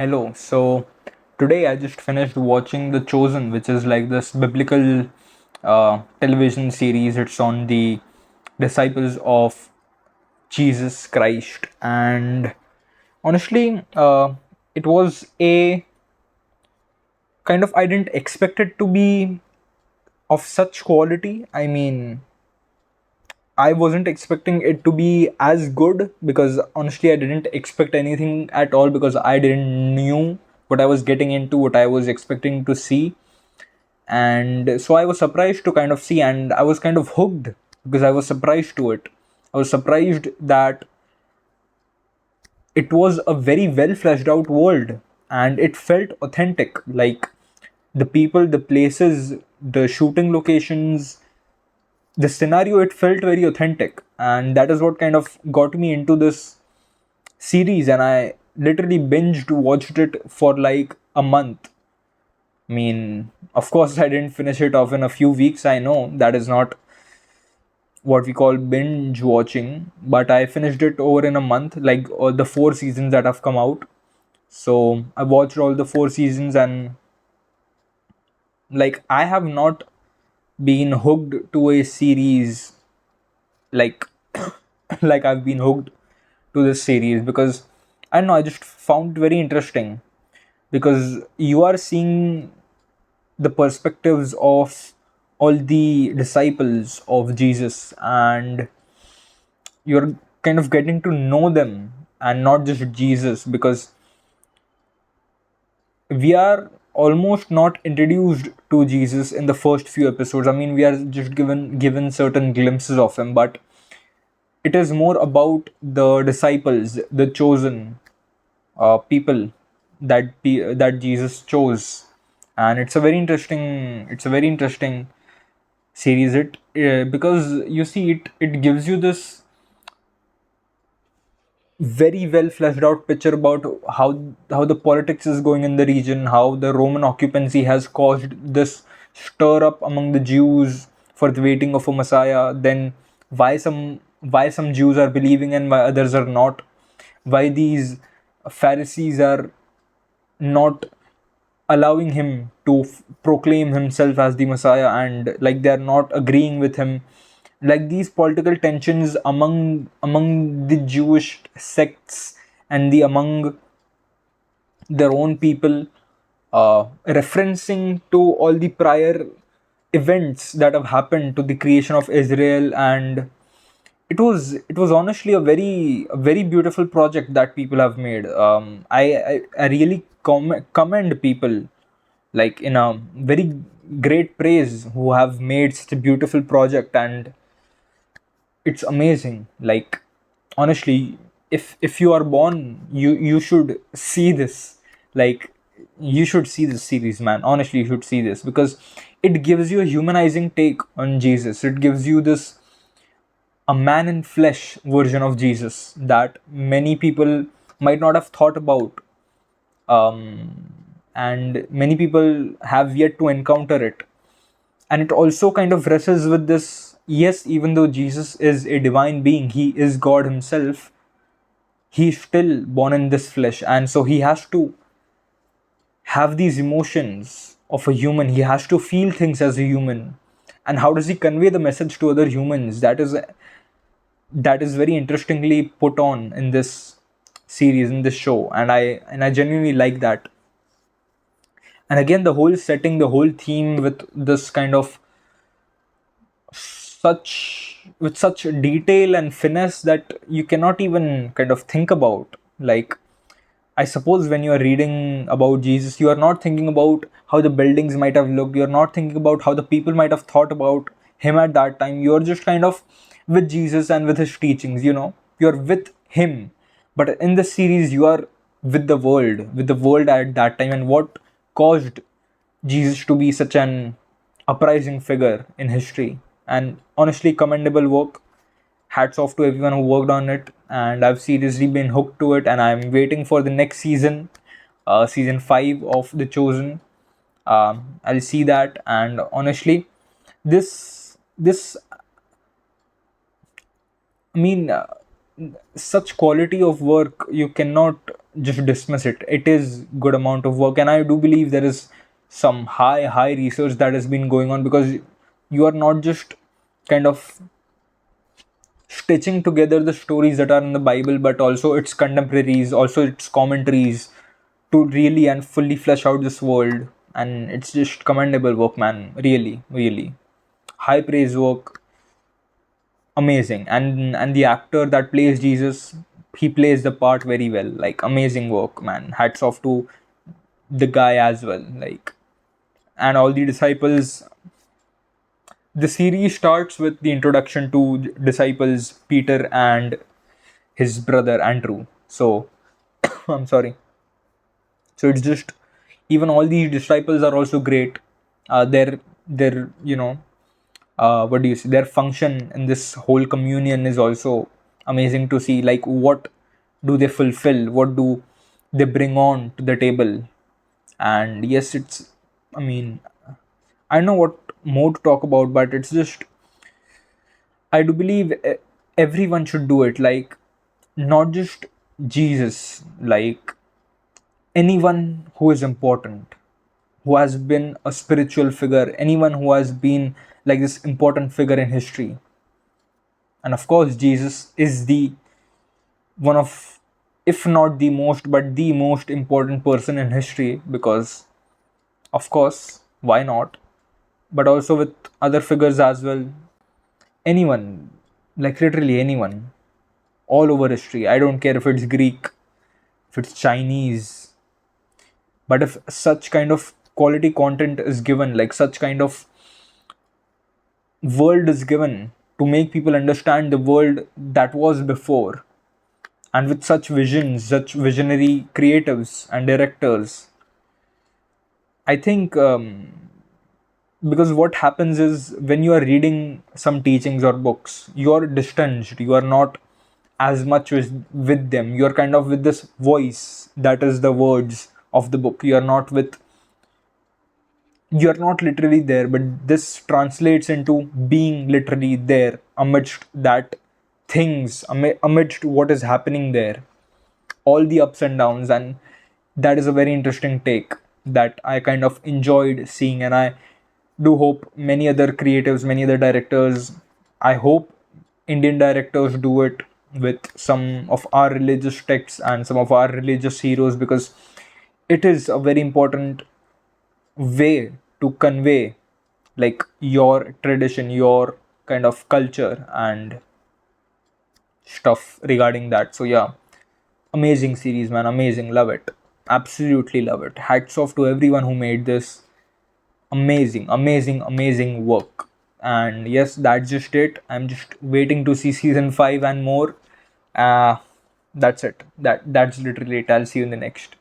Hello. So today I just finished watching The Chosen, which is like this biblical television series. It's on the disciples of Jesus Christ, and honestly, it was a kind of I didn't expect it to be of such quality. I mean, I wasn't expecting it to be as good because honestly I didn't expect anything at all because I didn't knew what I was getting into, what I was expecting to see. And so I was surprised to kind of see, and I was kind of hooked because I was surprised to it. I was surprised that it was a very well fleshed out world and it felt authentic. Like the people, the places, the shooting locations, the scenario, it felt very authentic, and that is what kind of got me into this series. And I literally binged watched it for like a month. I mean, of course I didn't finish it off in a few weeks. I know that is not what we call binge watching, but I finished it over in a month, like all the four seasons that have come out. So I watched all the four seasons, and like I have not been hooked to a series like like I've been hooked to this series because I don't know, I just found it very interesting because you are seeing the perspectives of all the disciples of Jesus, and you're kind of getting to know them and not just Jesus, because we are almost not introduced to Jesus in the first few episodes. I mean, we are just given certain glimpses of him, but it is more about the disciples, the chosen people that Jesus chose. And it's a very interesting series. It because you see it gives you this very well fleshed out picture about how the politics is going in the region, how the Roman occupancy has caused this stir up among the Jews for the waiting of a Messiah. Then why some Jews are believing and why others are not. Why these Pharisees are not allowing him to proclaim himself as the Messiah, and like they're not agreeing with him. Like these political tensions among the Jewish sects and the among their own people, referencing to all the prior events that have happened to the creation of Israel. And it was honestly a very beautiful project that people have made. I really commend people like in a very great praise who have made such a beautiful project, and it's amazing. Like honestly, if you are born, you should see this. Like you should see this series, man. Honestly, you should see this because it gives you a humanizing take on Jesus. It gives you this a man in flesh version of Jesus that many people might not have thought about, and many people have yet to encounter it. And it also kind of wrestles with this, yes, even though Jesus is a divine being, he is God himself, he's still born in this flesh, and so he has to have these emotions of a human. He has to feel things as a human. And how does he convey the message to other humans? That is very interestingly put on in this series, in this show, and I genuinely like that. And again, the whole setting, the whole theme with this kind of such detail and finesse that you cannot even kind of think about. Like I suppose when you are reading about Jesus, you are not thinking about how the buildings might have looked, you're not thinking about how the people might have thought about him at that time. You're just kind of with Jesus and with his teachings, you're with him. But in this series, you are with the world at that time, and what caused Jesus to be such an uprising figure in history. And honestly, commendable work. Hats off to everyone who worked on it, and I've seriously been hooked to it, and I'm waiting for the next season, season 5 of The Chosen. I'll see that. And honestly, this I mean, such quality of work, you cannot just dismiss it. It is good amount of work, and I do believe there is some high research that has been going on, because you are not just kind of stitching together the stories that are in the Bible, but also its contemporaries, also its commentaries, to really and fully flesh out this world. And it's just commendable work, man. Really, really. High praise work, amazing. And the actor that plays Jesus, he plays the part very well. Like, amazing work, man. Hats off to the guy as well. Like, and all the disciples. The series starts with the introduction to disciples Peter and his brother Andrew. So I'm sorry. So it's just, even all these disciples are also great. Their what do you see? Their function in this whole communion is also amazing to see. Like, what do they fulfill? What do they bring on to the table? And yes, it's. I mean, I know what more to talk about, but it's just, I do believe everyone should do it. Like, not just Jesus. Like, anyone who is important, who has been a spiritual figure, anyone who has been like this important figure in history. And of course, Jesus is the one of, if not the most, but the most important person in history, because, of course, why not? But also with other figures as well. Anyone, like literally anyone, all over history. I don't care if it's Greek, if it's Chinese, but if such kind of quality content is given, like such kind of world is given to make people understand the world that was before, and with such visions, such visionary creatives and directors, I think, because what happens is, when you are reading some teachings or books, you are distanced, you are not as much with them, you are kind of with this voice that is the words of the book. You are not with, you are not literally there, but this translates into being literally there amidst that things, amidst what is happening there, all the ups and downs. And that is a very interesting take that I kind of enjoyed seeing. And I do hope many other creatives, many other directors, I hope Indian directors do it with some of our religious texts and some of our religious heroes, because it is a very important way to convey like your tradition, your kind of culture and stuff regarding that. So yeah, amazing series, man. Amazing. Love it. Absolutely love it. Hats off to everyone who made this. Amazing, amazing, amazing work. And yes, that's just it. I'm just waiting to see season 5 and more. Uh that's it. That's literally it. I'll see you in the next.